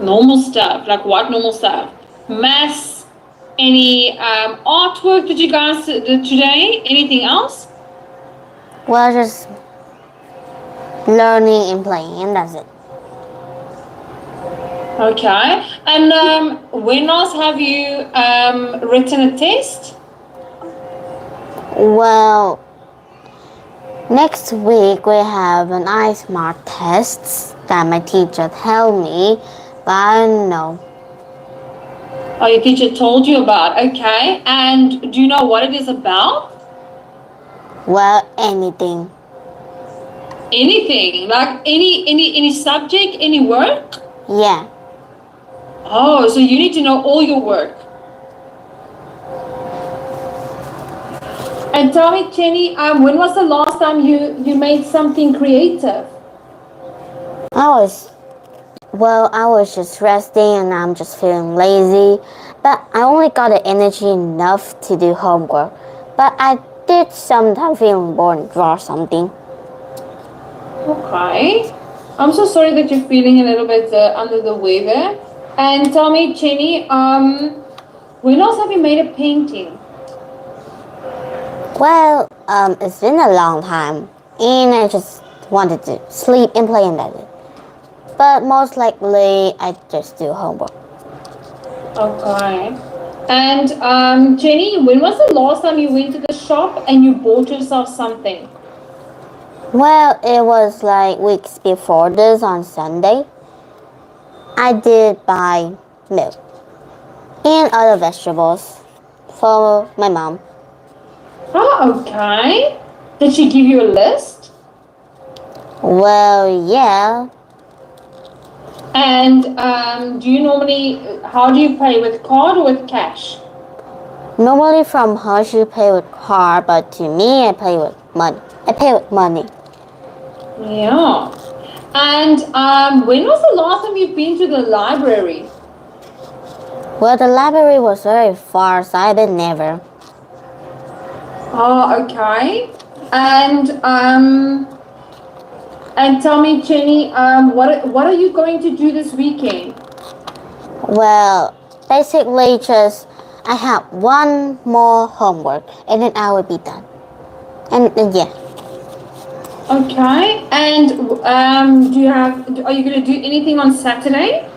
Normal stuff. Like what normal stuff? Maths? Any artwork that you guys did today? Anything else? Well, just learning and playing, and that's it. Okay. And when else have you written a test? Well, next week we have an iSmart test that my teacher told me, but I don't know. Oh, your teacher told you about. Okay. And do you know what it is about? Well, anything. Anything. Like any subject, any work? Yeah. Oh, so you need to know all your work. And tell me, Jenny, when was the last time you made something creative? I was just resting and I'm just feeling lazy, but I only got the energy enough to do homework. But I did sometimes feeling bored and draw something. Okay. I'm so sorry that you're feeling a little bit under the weather. And tell me, Jenny, when else have you made a painting? Well, it's been a long time, and I just wanted to sleep and play and that's it. But most likely, I just do homework. Okay. And Jenny, when was the last time you went to the shop and you bought yourself something? Well, it was like weeks before this on Sunday. I did buy milk and other vegetables for my mom. Oh, okay. Did she give you a list? Well, yeah. And how do you pay, with card or with cash? Normally from her she pay with card, but to me I pay with money. I pay with money. Yeah. And when was the last time you've been to the library? Well, the library was very far, so I did never. Oh, okay. And tell me, Jenny, what are you going to do this weekend? Well, basically just I have one more homework and then I will be done. And yeah. Okay. And are you going to do anything on Saturday?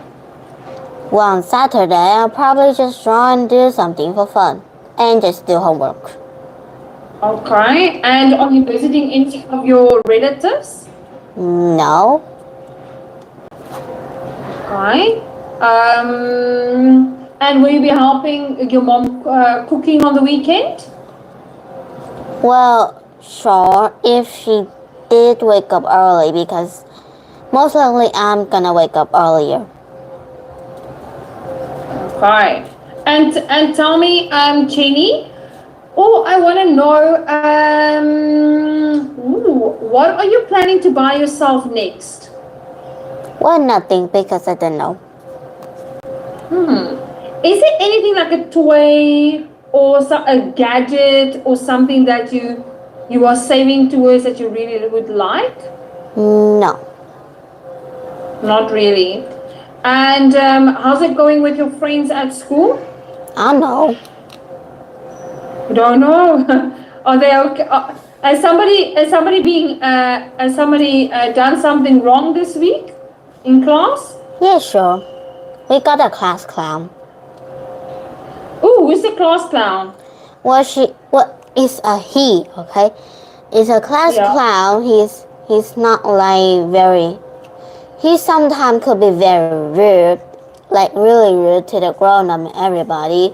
Well, on Saturday I'll probably just draw and do something for fun and just do homework. Okay. And are you visiting any of your relatives? No. Okay. And will you be helping your mom cooking on the weekend? Well, sure, if she did wake up early because most likely I'm gonna wake up earlier. Okay. And tell me, Jenny. Oh, I want to know. What are you planning to buy yourself next? Well, nothing because I don't know. Is it anything like a toy or a gadget or something that you are saving towards that you really would like? No. Not really. And how's it going with your friends at school? I know. You don't know. Are they okay? Has somebody done something wrong this week in class? Yeah, sure. We got a class clown. Ooh, who's the class clown? What is a he, okay? It's a class Yeah. clown. He's not like very, he sometimes could be very rude, like really rude to the grown up and everybody.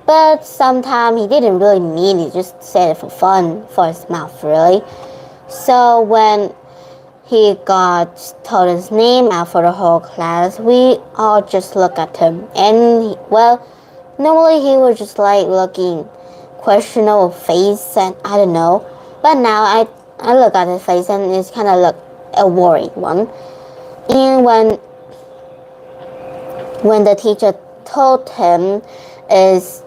But sometimes he didn't really mean it, just said it for fun, for his mouth really. So when he got told his name out for the whole class, we all just look at him. And normally he was just like looking questionable face and I don't know. But now I look at his face and it's kind of like a worried one. And when the teacher told him is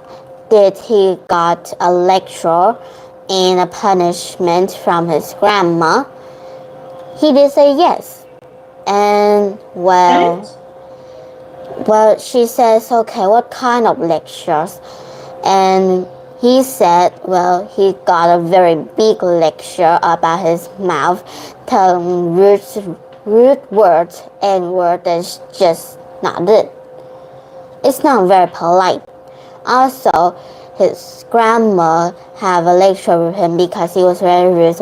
that he got a lecture and a punishment from his grandma, he did say yes. And well, Well, she says, okay, what kind of lectures? And he said, well, he got a very big lecture about his mouth, telling rude words and words that's just not it. It's not very polite. Also, his grandma have a lecture with him because he was very rude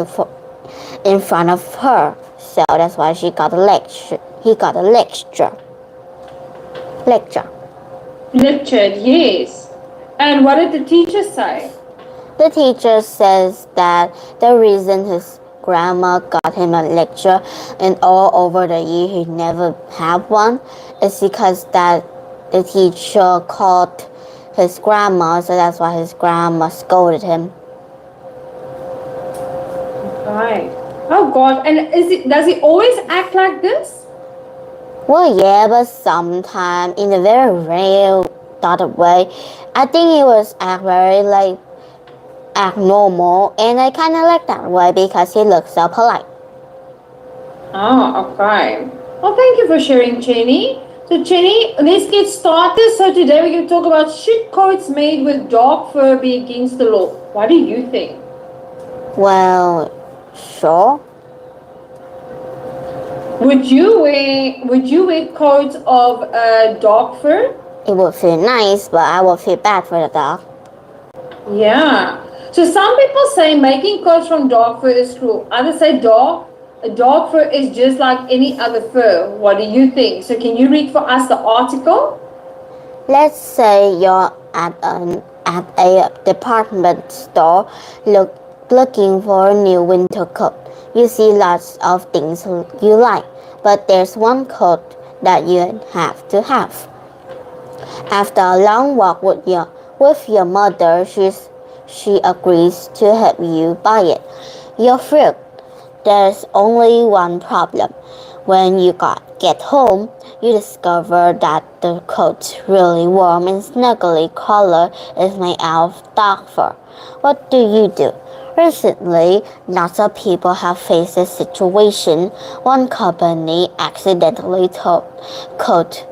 in front of her. So that's why she got a lecture. He got a lecture. Lectured, yes. And what did the teacher say? The teacher says that the reason his grandma got him a lecture and all over the year he never had one is because that the teacher called his grandma, so that's why his grandma scolded him. Right. Oh God. And does he always act like this? Well, yeah, but sometimes in a very rare sort of way. I think he was act normal, and I kind of like that way because he looks so polite. Oh, okay. Well, thank you for sharing, Jenny. So, Jenny, let's get started. So, today we're going to talk about should coats made with dog fur be against the law? What do you think? Well, sure. Would you wear coats of dog fur? It would feel nice, but I would feel bad for the dog. Yeah. So some people say making coats from dog fur is cruel. Others say dog fur is just like any other fur. What do you think? So can you read for us the article? Let's say you're at a department store looking for a new winter coat. You see lots of things you like, but there's one coat that you have to have. After a long walk with your mother, she agrees to help you buy it. You're thrilled. There's only one problem. When you get home, you discover that the coat's really warm and snuggly collar is made out of dog fur. What do? Recently, lots of people have faced this situation. One company accidentally sold coats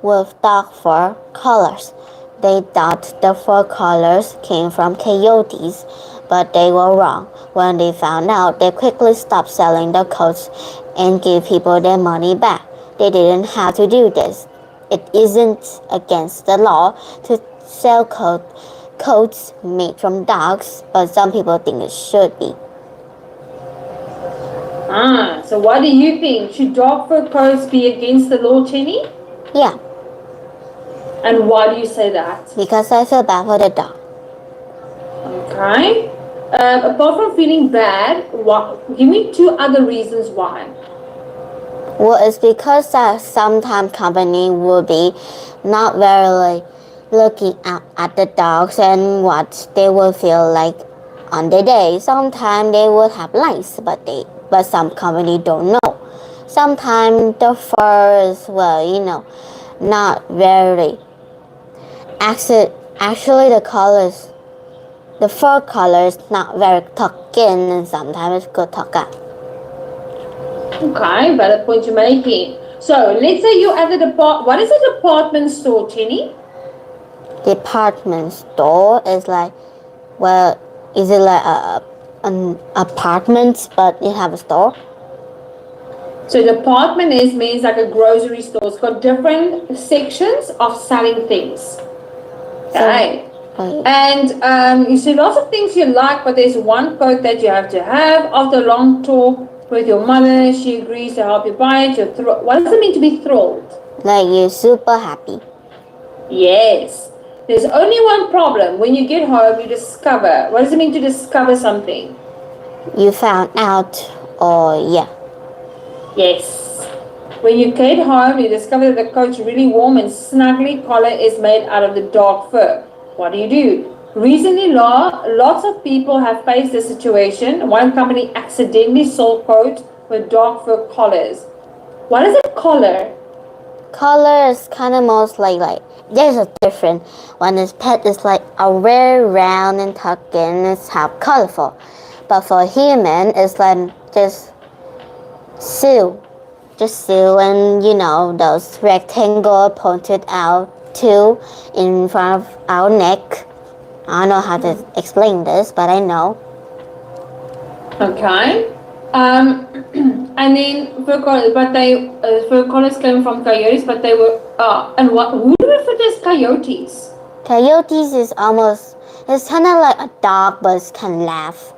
with dog fur collars. They thought the fur collars came from coyotes, but they were wrong. When they found out, they quickly stopped selling the coats and gave people their money back. They didn't have to do this. It isn't against the law to sell coats made from dogs, but some people think it should be. So what do you think? Should dog fur coats be against the law, Jenny? Yeah. And why do you say that? Because I feel bad for the dog. Okay. Apart from feeling bad, give me 2 other reasons why. Well, it's because sometimes company will be not very looking at the dogs and what they will feel like on the day. Sometimes they will have lice, but some company don't know. Sometimes the fur is not very. Actually, the fur color is not very tucked in, and sometimes it's good tucked out. Okay, valid point you're making. So let's say you're at the what is a department store, Jenny? Department store is is it like an apartment, but it have a store? So department means like a grocery store. It's got different sections of selling things. Okay. And you see lots of things you like, but there's one coat that you have to have. After a long talk with your mother, she agrees to help you buy it. What does it mean to be thrilled? Like you're super happy. Yes. There's only one problem. When you get home, you discover. What does it mean to discover something? You found out, or yeah. Yes. When you get home, you discover that the coat's really warm and snuggly collar is made out of the dog fur. What do? Recently, lots of people have faced this situation. One company accidentally sold coats with dog fur collars. What is a collar? Collar is kind of most like there's a different one. Is pet is like a very round and tucked in. It's how colorful, but for human, it's like just Sue. Just Sue, and those rectangle pointed out two in front of our neck. I don't know how to explain this, but I know. Okay. And then fur collars came from coyotes, but they were and what who do we refer to as coyotes? Coyotes is almost, it's kind of like a dog, but it can laugh.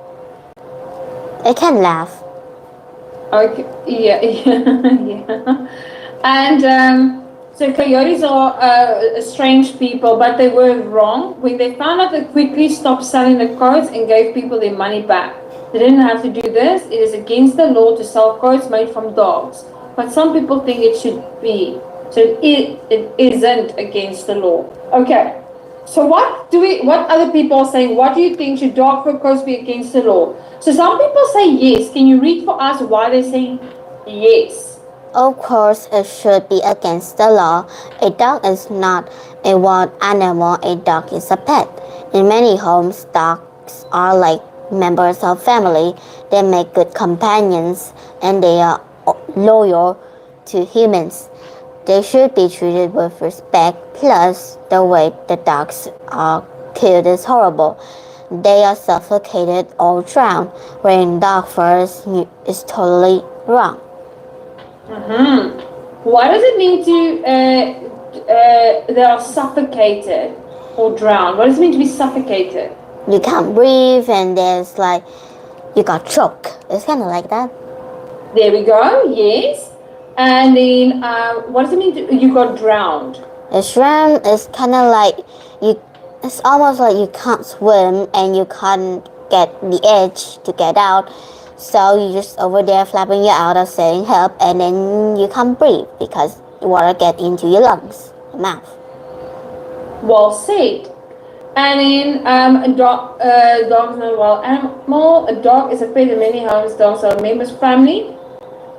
It can laugh. Okay. Yeah. Yeah. And so coyotes are strange people, but they were wrong. When they found out, they quickly stopped selling the coats and gave people their money back. They didn't have to do this. It is against the law to sell coats made from dogs. But some people think it should be. So it isn't against the law. Okay. So what other people are saying? What do you think? Should dog fur coats be against the law? So some people say yes. Can you read for us why they're saying yes? Of course, it should be against the law. A dog is not a wild animal. A dog is a pet. In many homes, dogs are like members of family. They make good companions and they are loyal to humans. They should be treated with respect. Plus, the way the dogs are killed is horrible. They are suffocated or drowned. Wearing dog fur is totally wrong. What does it mean to they are suffocated or drowned? What does it mean to be suffocated? You can't breathe and there's like you got choked. It's kind of like that. There we go. Yes. And then what does it mean you got drowned? A shrimp is kind of like you. It's almost like you can't swim and you can't get the edge to get out. So you just over there flapping your outer saying help, and then you can't breathe because water get into your lungs, mouth. Well said. And then dog's not a wild animal. A dog is a pet in many homes. Dogs are a member's family.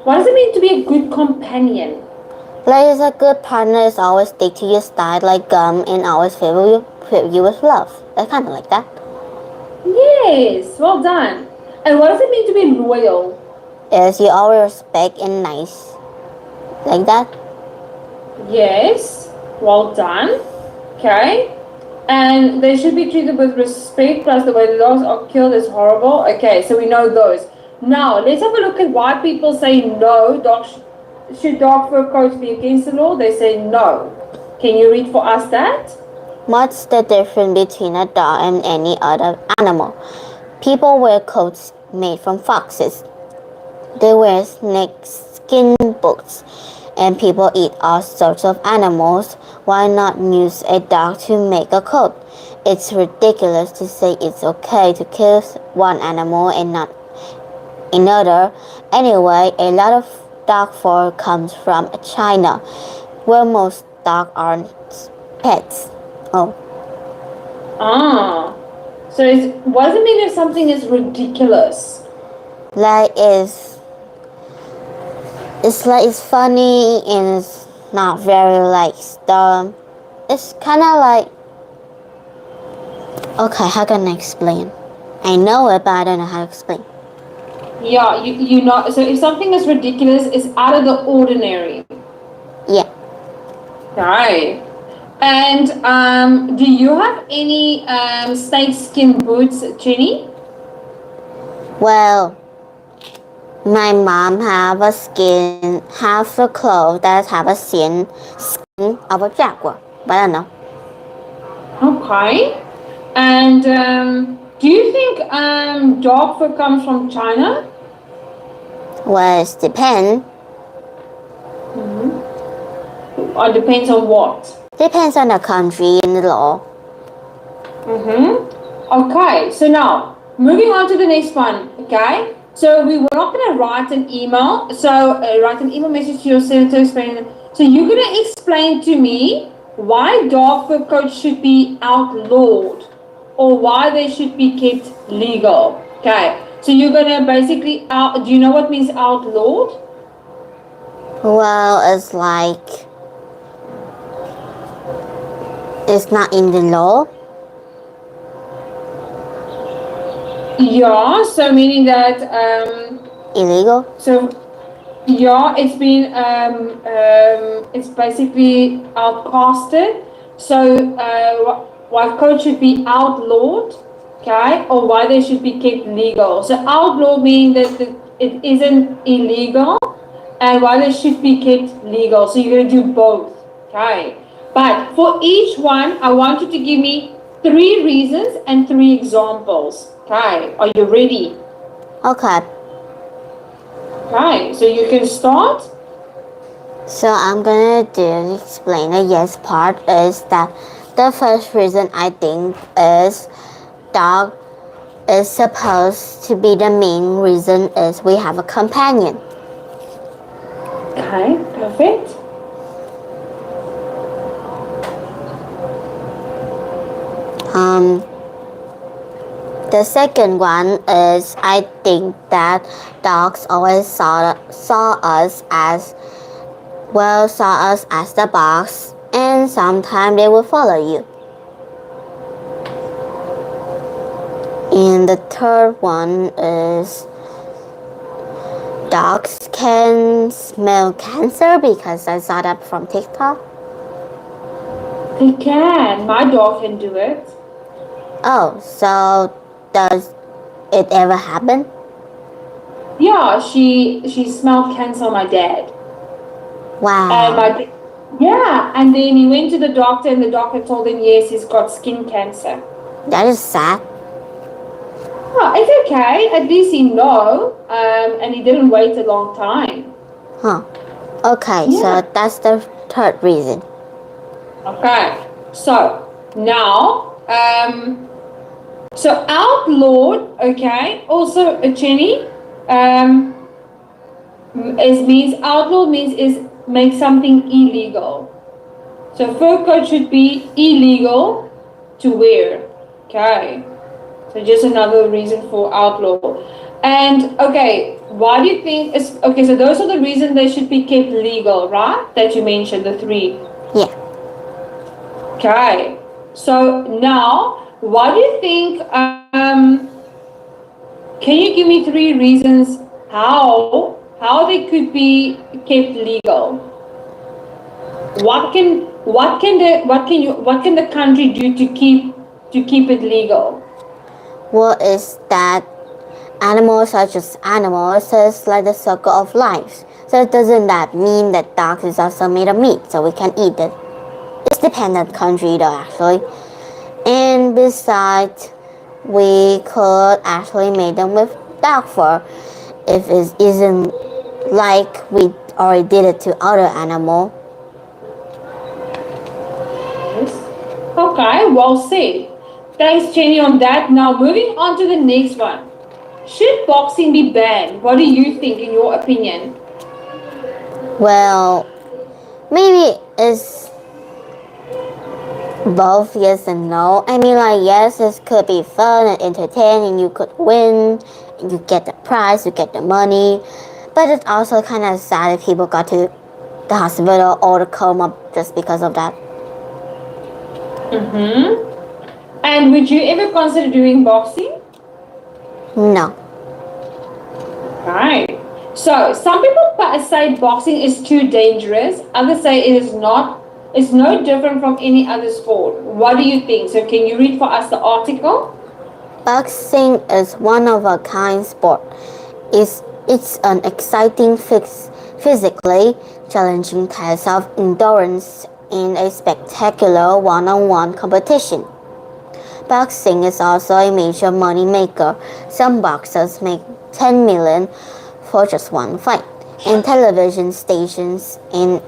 What does it mean to be a good companion? Like a good partner is always stick to your side like gum and always fill you with love. That's kind of like that. Yes, well done. And what does it mean to be loyal? Is you always respect and nice. Like that? Yes, well done. Okay. And they should be treated with respect, plus the way the dogs are killed is horrible. Okay, so we know those. Now, let's have a look at why people say no, should dog fur coats be against the law? They say no. Can you read for us that? What's the difference between a dog and any other animal? People wear coats made from foxes. They wear snake skin boots. And people eat all sorts of animals. Why not use a dog to make a coat? It's ridiculous to say it's okay to kill one animal and not another. Anyway, a lot of dog fur comes from China, where most dogs are pets. Oh. So what does it mean if something is ridiculous? Like it's funny and it's not very like dumb. It's kind of like, okay, how can I explain? I know it, but I don't know how to explain. Yeah, you know. So if something is ridiculous, it's out of the ordinary. Yeah. Right. And do you have any snake skin boots, Jenny? Well, my mom have a clothes that have a skin of a jaguar, but I don't know. Okay. And do you think dog fur comes from China? Well, it depends. Or depends on what? Depends on the country and the law. Okay, so now moving on to the next one. Okay, so we were not going to write an email. So write an email message to your senator explaining. So you're going to explain to me why dog fur coats should be outlawed, or why they should be kept legal. Okay, so you're going to basically do you know what means outlawed? Well, it's like it's not in the law. Yeah, so meaning that Illegal. so Yeah, it's basically outcasted. So, why code should be outlawed, okay, or why they should be kept legal. So, outlaw means that it isn't illegal, and why they should be kept legal. So, you're gonna do both, okay. But for each one, I want you to give me 3 reasons and 3 examples. Okay, are you ready? Okay, Okay, so you can start. so I'm gonna do explain the yes part is that the first reason I think is dog is supposed to be the main reason is we have a companion. Okay, perfect. Um, the second one is I think that dogs always saw us as the boss, and sometimes they will follow you. And the third one is dogs can smell cancer because I saw that from TikTok. They can. My dog can do it. Oh, so does it ever happen? Yeah, she smelled cancer on my dad. And Wow, my yeah, and then he went to the doctor and the doctor told him yes, he's got skin cancer. that is sad. Oh, it's okay. At least he know. And he didn't wait a long time. Huh. Okay, Yeah. so that's the third reason. Okay. So now, so outlawed. Okay. Also, Jenny, is means outlaw means is make something illegal. So fur coat should be illegal to wear. Okay. So just another reason for outlaw. And okay, why do you think it's okay? So those are the reasons they should be kept legal, right? That you mentioned, the 3. Yeah. Okay. So now, why do you think? Can you give me 3 reasons how they could be kept legal? What can the country do to keep it legal? What is that animals are just animals, so it's like the circle of life. So doesn't that mean that dogs is also made of meat, so we can eat it? It's dependent country though actually. And besides, we could actually make them with dog fur if it isn't like we already did it to other animal. Yes. Okay, well said. Thanks, Jenny, on that. Now, moving on to the next one. Should boxing be banned? What do you think, in your opinion? Well, maybe it's both yes and no. I mean, like, yes, it could be fun and entertaining. You could win, you get the prize, you get the money. But it's also kind of sad if people got to the hospital or the coma just because of that. Mm-hmm. And would you ever consider doing boxing? No. Right. So some people say boxing is too dangerous. Others say it is not. It's no different from any other sport. What do you think? So can you read for us the article? Boxing is one of a kind sport. It's an exciting physically challenging test of endurance in a spectacular one-on-one competition. Boxing is also a major money maker. Some boxers make 10 million for just one fight. And television stations and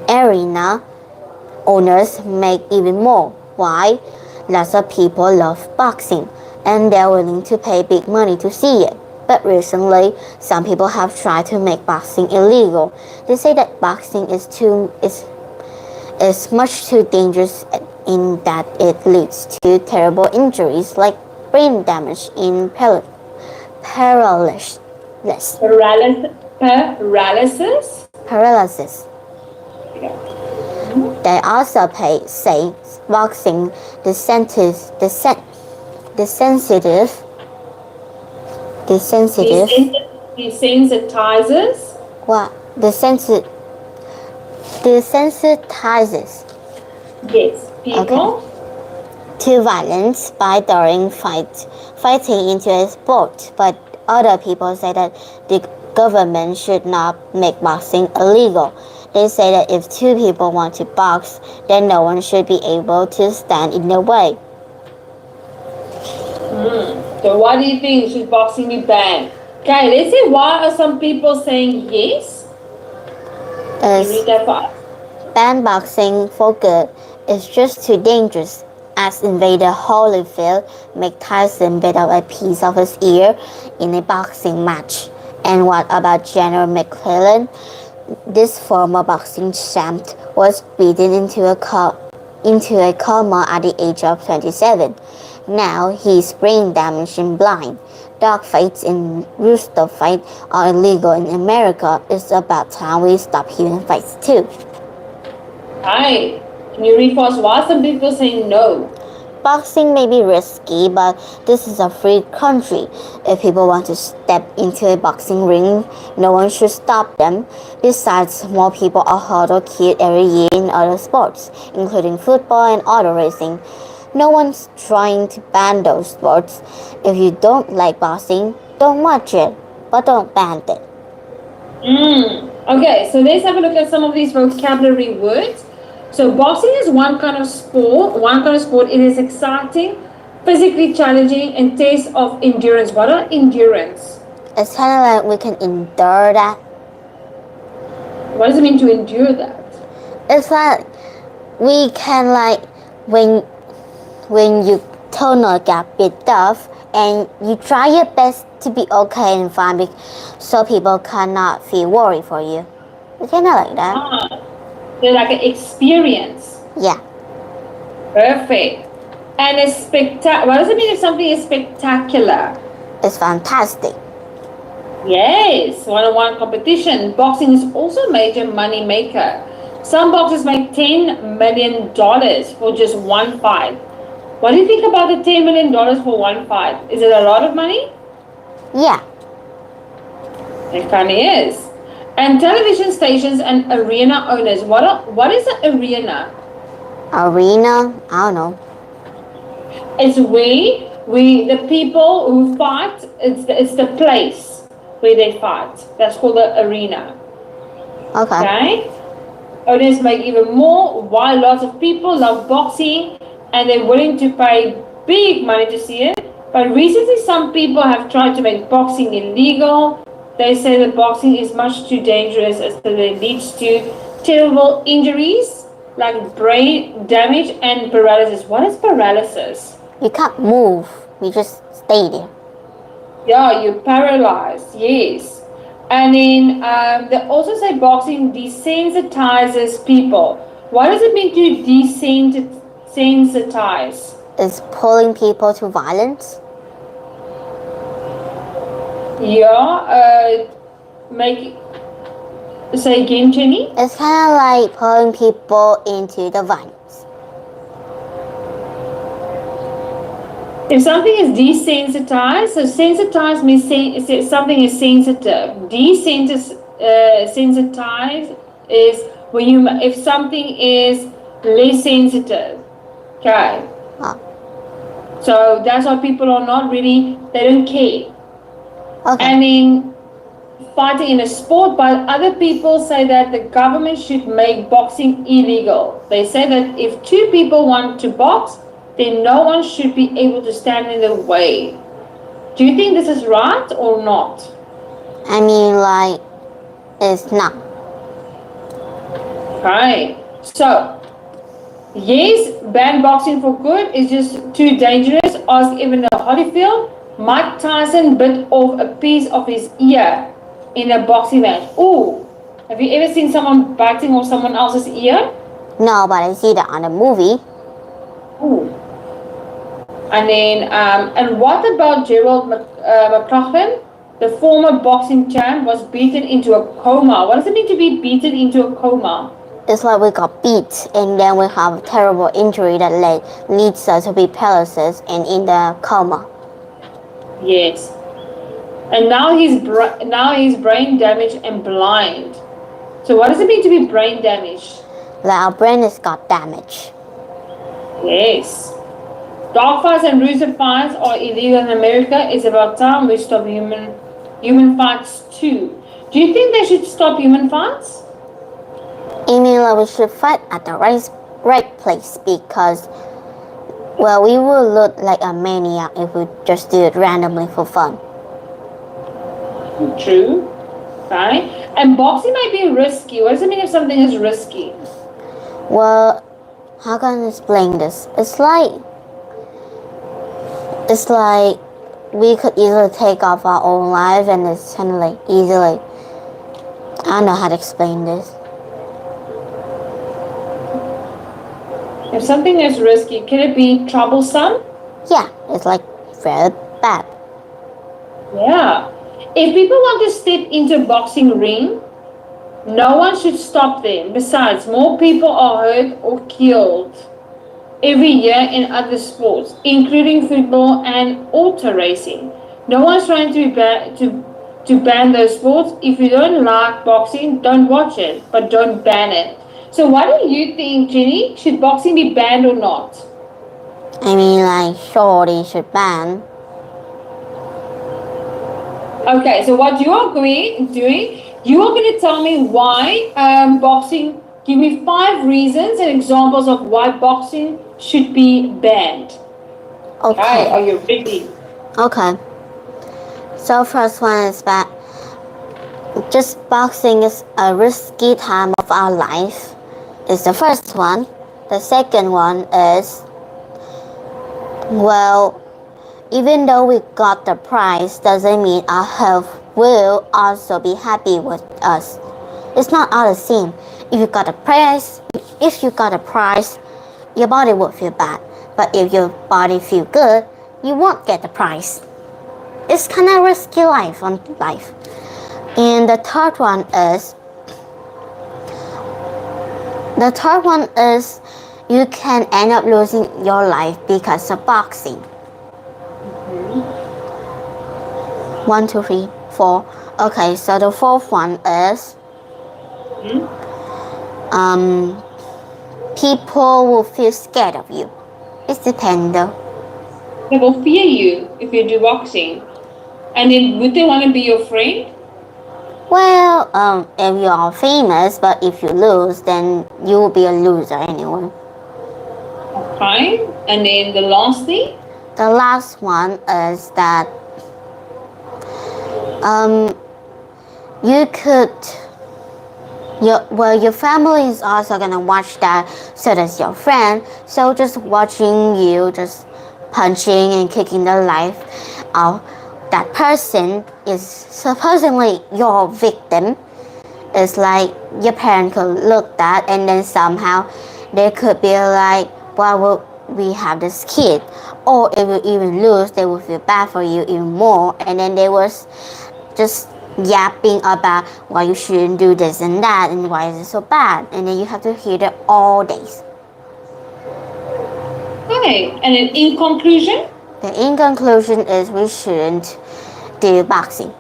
arena owners make even more. Why? Lots of people love boxing and they're willing to pay big money to see it. But recently, some people have tried to make boxing illegal. They say that boxing is much too dangerous in that it leads to terrible injuries like brain damage and paralysis. Paralysis. Yeah. They also say boxing desensitive Desensitizes. What? Desensitizes. Yes, Okay. people. To violence by throwing fighting into a sport, but other people say that the government should not make boxing illegal. They say that if two people want to box, then no one should be able to stand in the way. So what do you think? Should boxing be banned? Okay, let's see why are some people saying yes? You Is read that for us. ban boxing for good is just too dangerous, as Invader Holyfield make Tyson bit off a piece of his ear in a boxing match. And what about General McClellan? This former boxing champ was beaten into a coma at the age of 27. Now he's brain damaged and blind. Dog fights and rooster fights are illegal in America. It's about time we stop human fights too. Hi. Can you read for us why some people saying no? Boxing may be risky, but this is a free country. If people want to step into a boxing ring, no one should stop them. Besides, more people are hurt or killed every year in other sports, including football and auto racing. No one's trying to ban those sports. If you don't like boxing, don't watch it, but don't ban it. Okay, so let's have a look at some of these vocabulary words. So boxing is one kind of sport. It is exciting, physically challenging, and tests of endurance. What are endurance? It's kind of like we can endure that. What does it mean to endure that? It's like we can when you toner get bit off and you try your best to be okay and fine so people cannot feel worried for you. It's kind of like that. They're like an experience. Yeah. Perfect. And it's what does it mean if something is spectacular? It's fantastic. Yes, one-on-one competition. Boxing is also a major money maker. Some boxers make $10 million for just one fight. What do you think about the $10 million for one fight? Is it a lot of money? Yeah. It kind of is. And television stations and arena owners. What is an arena? Arena? I don't know. It's the people who fight. It's the place where they fight. That's called the arena. Okay. Owners make even more. Why lots of people love boxing and they're willing to pay big money to see it. But recently some people have tried to make boxing illegal. They say that boxing is much too dangerous as it leads to terrible injuries like brain damage and paralysis. What is paralysis? You can't move. You just stay there. Yeah, you're paralyzed. Yes. And then they also say boxing desensitizes people. What does it mean to desensitize? It's pulling people to violence. Yeah. Say again, Jenny. It's kind of like pulling people into the violence. If something is desensitized, so sensitized means something is sensitive. Desensitized is if something is less sensitive. Okay. So that's why people are not really, they don't care. Okay. And in fighting in a sport, but other people say that the government should make boxing illegal. They say that if two people want to box, then no one should be able to stand in the way. Do you think this is right or not? I mean, it's not. Right. So, yes, ban boxing for good is just too dangerous. Ask Evander Holyfield. Mike Tyson bit off a piece of his ear in a boxing match. Ooh, have you ever seen someone biting off someone else's ear? No, but I see that on a movie. Ooh. And then, and what about Gerald McLaughlin? The former boxing champ was beaten into a coma. What does it mean to be beaten into a coma? It's like we got beat and then we have a terrible injury that leads us to be paralysis and in the coma. Yes. And now he's brain damaged and blind. So what does it mean to be brain damaged? Like our brain has got damage. Yes. Dog fights and rooster fights are illegal in America. It's about time we stop human fights too. Do you think they should stop human fights? I mean, like we should fight at the right place because, well, we will look like a maniac if we just do it randomly for fun. True. Right? And boxing might be risky. What does it mean if something is risky? Well, how can I explain this? It's like we could easily take off our own life, and it's kind of like easily. I don't know how to explain this. If something is risky, can it be troublesome? Yeah, it's like very bad. Yeah. If people want to step into a boxing ring, no one should stop them. Besides, more people are hurt or killed every year in other sports, including football and auto racing. No one's trying to ban those sports. If you don't like boxing, don't watch it, but don't ban it. So what do you think, Jenny? Should boxing be banned or not? I mean, like, sure, they should ban. Okay, so what you are doing, you are going to tell me why boxing. Give me 5 reasons and examples of why boxing should be banned. Okay. Are you ready? Okay. So first one is that just boxing is a risky time of our life. Is the first one. The second one is, well, even though we got the prize, doesn't mean our health will also be happy with us. It's not all the same. If you got a prize, your body will feel bad. But if your body feel good, you won't get the prize. It's kind of risky life. And the third one is you can end up losing your life because of boxing. 1, 2, 3, 4. Okay, so the fourth one is people will feel scared of you. It depends though. They will fear you if you do boxing. And then would they want to be your friend? Well, if you are famous, but if you lose, then you will be a loser anyway. Okay. And then the last thing? The last one is that your family is also gonna watch that, so does your friend. So just watching you just punching and kicking the life of that person is supposedly your victim. It's like your parent could look that, and then somehow they could be like, why would we have this kid? Or if you even lose, they will feel bad for you even more, and then they was just yapping about why you shouldn't do this and that, and why is it so bad, and then you have to hear that all days. Okay, and then in conclusion? The in conclusion is we shouldn't do boxing.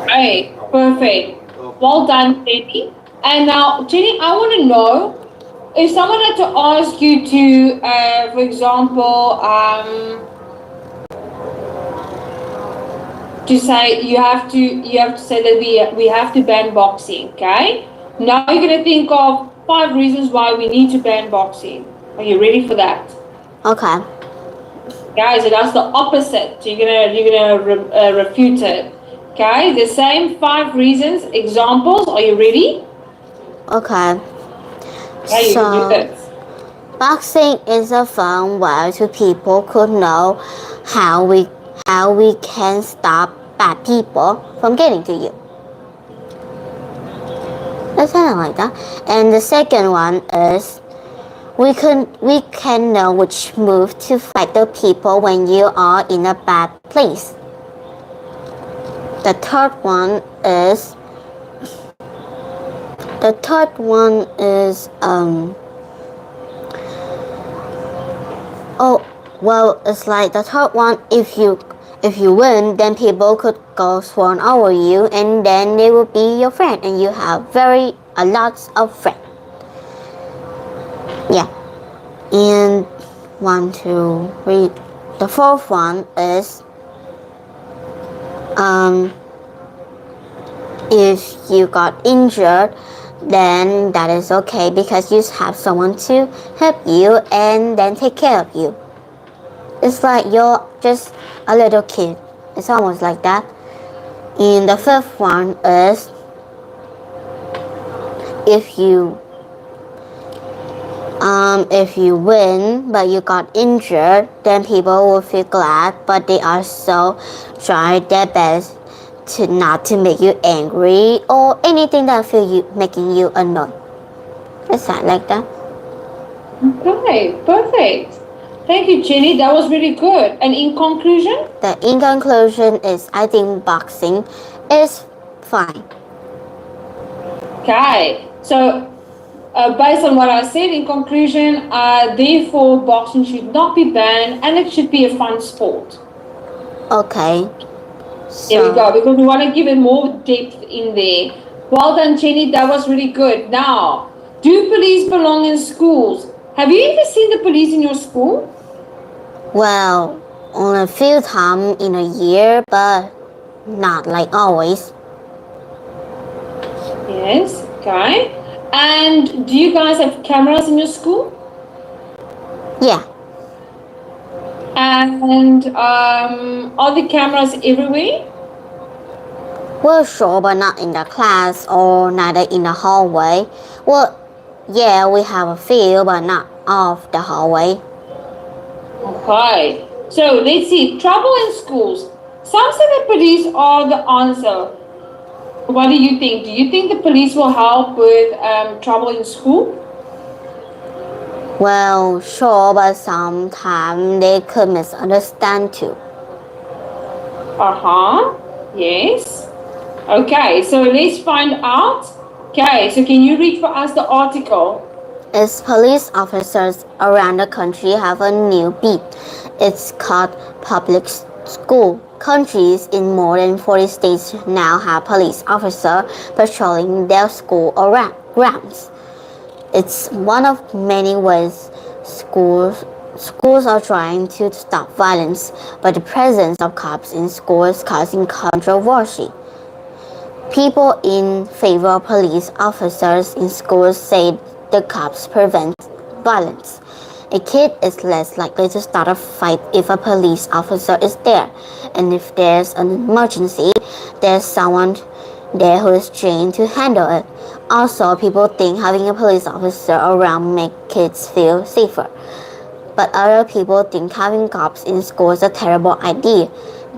Right, perfect. Well done, Jenny. And now, Jenny, I want to know, if someone had to ask you to, for example, to say you have to say that we have to ban boxing, okay? Now you're gonna think of 5 reasons why we need to ban boxing. Are you ready for that? Okay. Guys, so that's the opposite. You're gonna refute it. Okay, the same 5 reasons, examples. Are you ready? Okay. Yeah, you can do this. Boxing is a fun way to people could know how we can stop bad people from getting to you. That's kind of like that. And the second one is we can know which move to fight the people when you are in a bad place. The third one is it's like the third one, If you win, then people could go swarm over you, and then they will be your friend, and you have a lots of friends. Yeah. And 1, 2, 3. The fourth one is if you got injured, then that is okay because you have someone to help you and then take care of you. It's like you're just a little kid. It's almost like that. And the fifth one is if you win but you got injured, then people will feel glad, but they also try their best to not to make you angry or anything that making you annoyed. It's not like that. Okay, perfect. Thank you, Jenny. That was really good. And in conclusion? In conclusion is I think boxing is fine. Okay, so based on what I said, in conclusion, therefore boxing should not be banned and it should be a fun sport. Okay. There we go, because we want to give it more depth in there. Well done, Jenny. That was really good. Now, do police belong in schools? Have you ever seen the police in your school? Well, only a few times in a year, but not like always. Yes, okay. And do you guys have cameras in your school? Yeah. And are the cameras everywhere? Well, sure, but not in the class or neither in the hallway. Well, yeah, we have a few, but not off the hallway. Okay. So let's see. Trouble in schools. Some say the police are the answer. What do you think? Do you think the police will help with trouble in school? Well, sure, but sometimes they could misunderstand too. Yes. Okay, so let's find out. Okay, so can you read for us the article? As police officers around the country have a new beat. It's called public school. Countries in more than 40 states now have police officers patrolling their school grounds. It's one of many ways schools are trying to stop violence, but the presence of cops in schools is causing controversy. People in favor of police officers in schools say the cops prevent violence. A kid is less likely to start a fight if a police officer is there, and if there's an emergency, there's someone there who is trained to handle it. Also, people think having a police officer around makes kids feel safer. But other people think having cops in school is a terrible idea.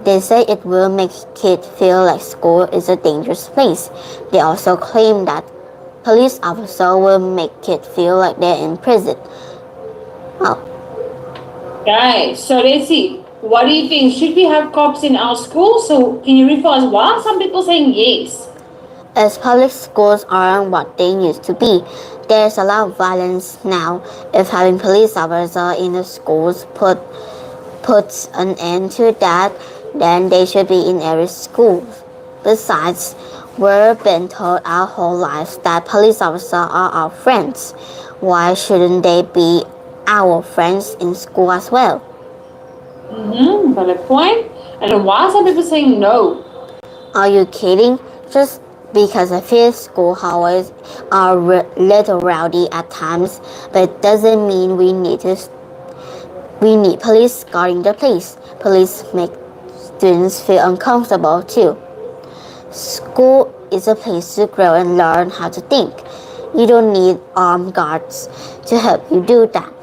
They say it will make kids feel like school is a dangerous place. They also claim that police officers will make kids feel like they're in prison. Oh. Okay, so let's see. What do you think? Should we have cops in our schools? So can you read for us why are some people saying yes? As public schools aren't what they used to be, there's a lot of violence now. If having police officers in the schools puts an end to that, then they should be in every school. Besides, we've been told our whole lives that police officers are our friends. Why shouldn't they be our friends in school as well? Got a point. And why are some people saying no? Are you kidding? Just because I feel school hallways are little rowdy at times, but it doesn't mean we need police guarding the place. Police make students feel uncomfortable too. School is a place to grow and learn how to think. You don't need armed guards to help you do that.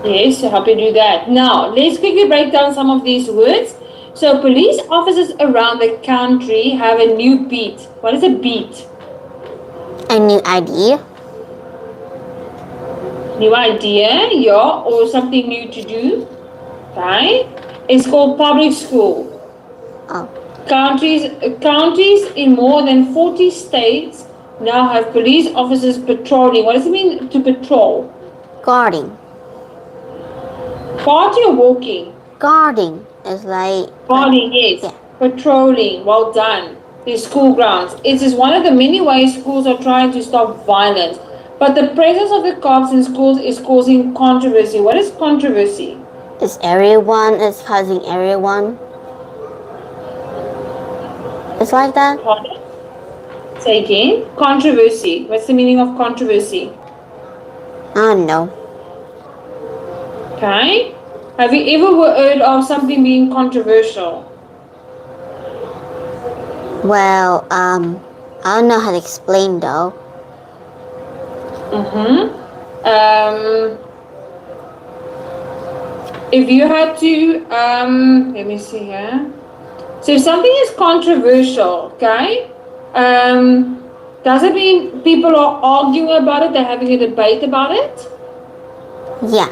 Yes, to help you do that. Now, let's quickly break down some of these words. So, police officers around the country have a new beat. What is a beat? A new idea. New idea, yeah, or something new to do. Okay. It's called public school. Oh. Counties in more than 40 states now have police officers patrolling. What does it mean to patrol? Guarding. Party or walking? guarding. It's like Guarding, yes. yeah. Patrolling, well done. The school grounds. It is one of the many ways schools are trying to stop violence. But the presence of the cops in schools is causing controversy. What is controversy? Is everyone is causing everyone? It's like that. Pardon? Say again. Controversy. What's the meaning of controversy? I don't know. Okay. Have you ever heard of something being controversial? Well, I don't know how to explain though. Mm-hmm. If you had to, let me see here. So if something is controversial, okay, does it mean people are arguing about it? They're having a debate about it? Yeah.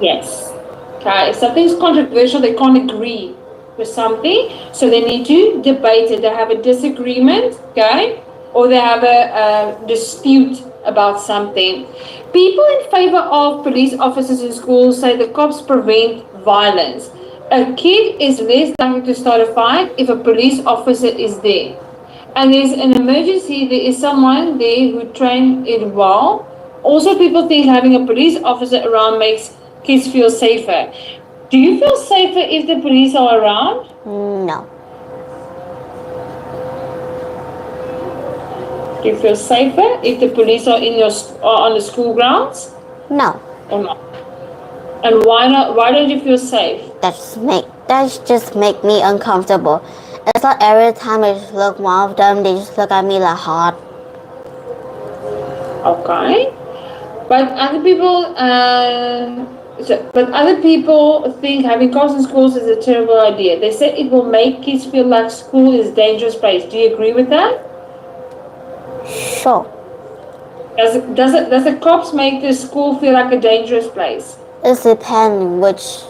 Yes. Okay. If something is controversial, they can't agree with something, so they need to debate it. They have a disagreement, okay, or they have a dispute about something. People in favor of police officers in schools say the cops prevent violence. A kid is less likely to start a fight if a police officer is there. And there's an emergency, there is someone there who trained it well. Also, people think having a police officer around makes kids feel safer. Do you feel safer if the police are around? No. Do you feel safer if the police are on the school grounds? No. Or not? And why not? Why don't you feel safe? That just make me uncomfortable. It's like every time I just look one of them, they just look at me like hot. Okay. But other people think having cops in schools is a terrible idea. They say it will make kids feel like school is a dangerous place. Do you agree with that? Sure. Does the cops make the school feel like a dangerous place? It depends which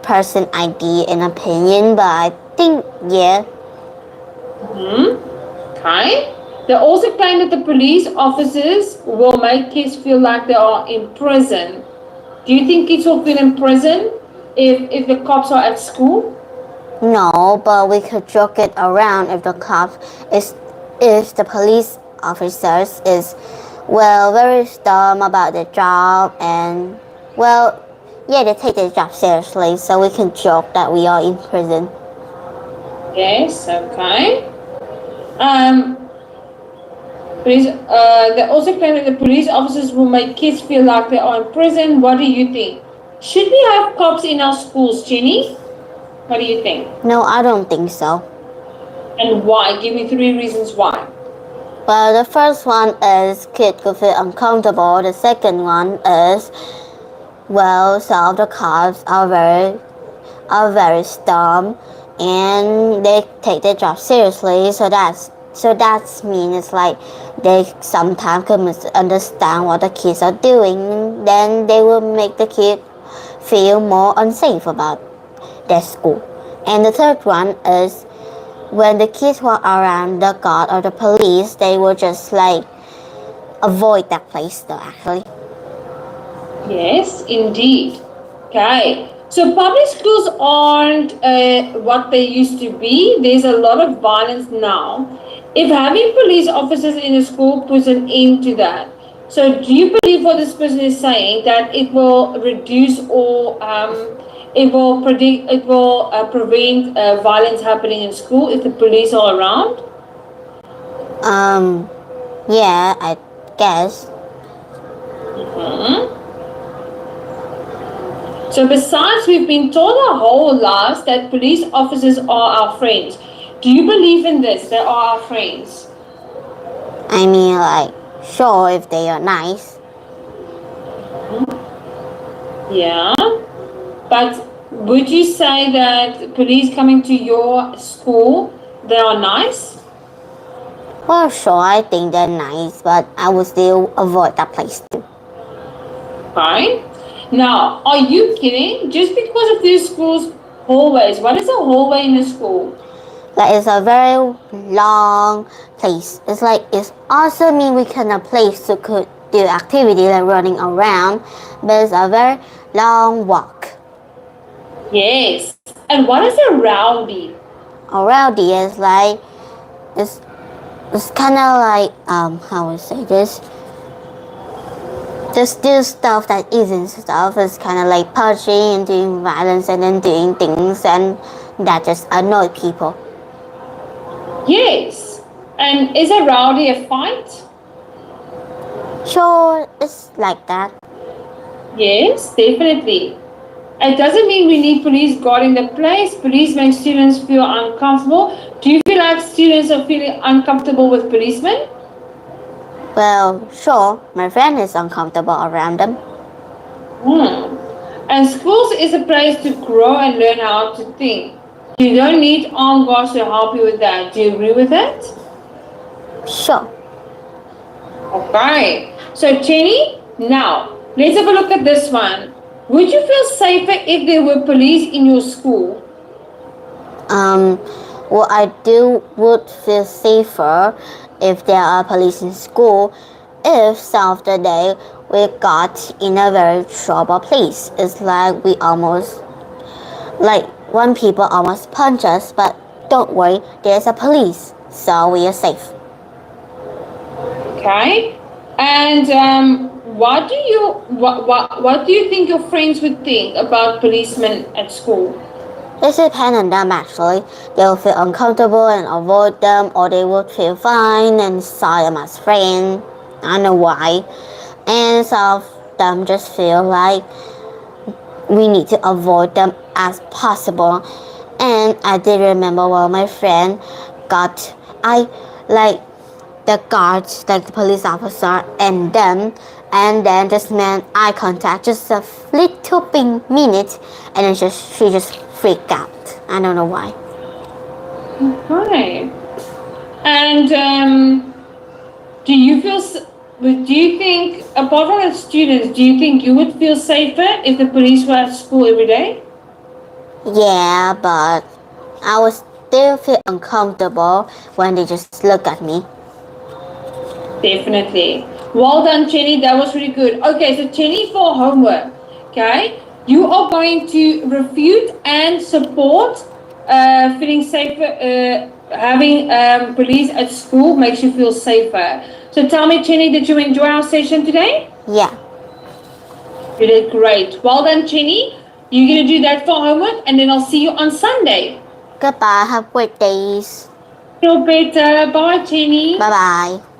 person idea and opinion, but I think yeah. Okay. They also claim that the police officers will make kids feel like they are in prison. Do you think kids will feel in prison if the cops are at school? No, but we could joke it around if the police officers is very dumb about their job and they take their job seriously, so we can joke that we are in prison. Yes, okay. They also claim that the police officers will make kids feel like they are in prison. What do you think? Should we have cops in our schools, Jenny? What do you think? No, I don't think so. And why? Give me 3 reasons why. Well, the first one is kids will feel uncomfortable. The second one is some of the cops are very dumb and they take their job seriously. So that's mean it's like they sometimes could misunderstand what the kids are doing. Then they will make the kid feel more unsafe about their school. And the third one is when the kids were around the guard or the police, they will just like avoid that place though actually. Yes, indeed. Okay. So public schools aren't what they used to be. There's a lot of violence now. If having police officers in a school puts an end to that. So do you believe what this person is saying, that it will reduce or it will prevent violence happening in school if the police are around? Yeah, I guess. So besides, we've been told our whole lives that police officers are our friends. Do you believe in this? They are our friends? I mean, like, sure, if they are nice. Yeah. But would you say that police coming to your school, they are nice? Well, sure, I think they're nice, but I would still avoid that place too. Fine. Now, are you kidding? Just because of this school's hallways. What is a hallway in a school? Like, it's a very long place. It's also mean we can a place to could do activity like running around, but it's a very long walk. Yes. And what is a rowdy? Rowdy is like it's kind of like how would I say this? Just do stuff that isn't stuff. It's kind of like punching and doing violence and then doing things and that just annoy people. Yes. And is a rowdy a fight? Sure, it's like that. Yes, definitely. It doesn't mean we need police guarding the place. Police make students feel uncomfortable. Do you feel like students are feeling uncomfortable with policemen? Well, sure, my friend is uncomfortable around them. Hmm. And schools is a place to grow and learn how to think. You don't need armed guards to help you with that. Do you agree with that? Sure. Okay. So, Jenny, now let's have a look at this one. Would you feel safer if there were police in your school? Um, well, I do would feel safer if there are police in school. If some of the day we got in a very trouble place, it's like we almost like one people almost punch us, but don't worry, there's a police, so we are safe. Okay. And what do you think your friends would think about policemen at school? It depends on them actually. They'll feel uncomfortable and avoid them, or they will feel fine and saw them as friends. I don't know why. And some of them just feel like we need to avoid them as possible. And I did remember when my friend got I like the guards, like the police officer and then just made eye contact just a little bit minute and then she just freaked out. I don't know why. Okay. And do you think, apart from the students, do you think you would feel safer if the police were at school every day? Yeah, but I would still feel uncomfortable when they just look at me. Definitely. Well done, Jenny. That was really good. Okay, so Jenny, for homework, okay, you are going to refute and support feeling safer. Having police at school makes you feel safer. So tell me, Jenny, did you enjoy our session today? Yeah. You did great. Well done, Jenny. You're going to do that for homework, and then I'll see you on Sunday. Goodbye. Have great days. Feel better. Bye, Jenny. Bye bye.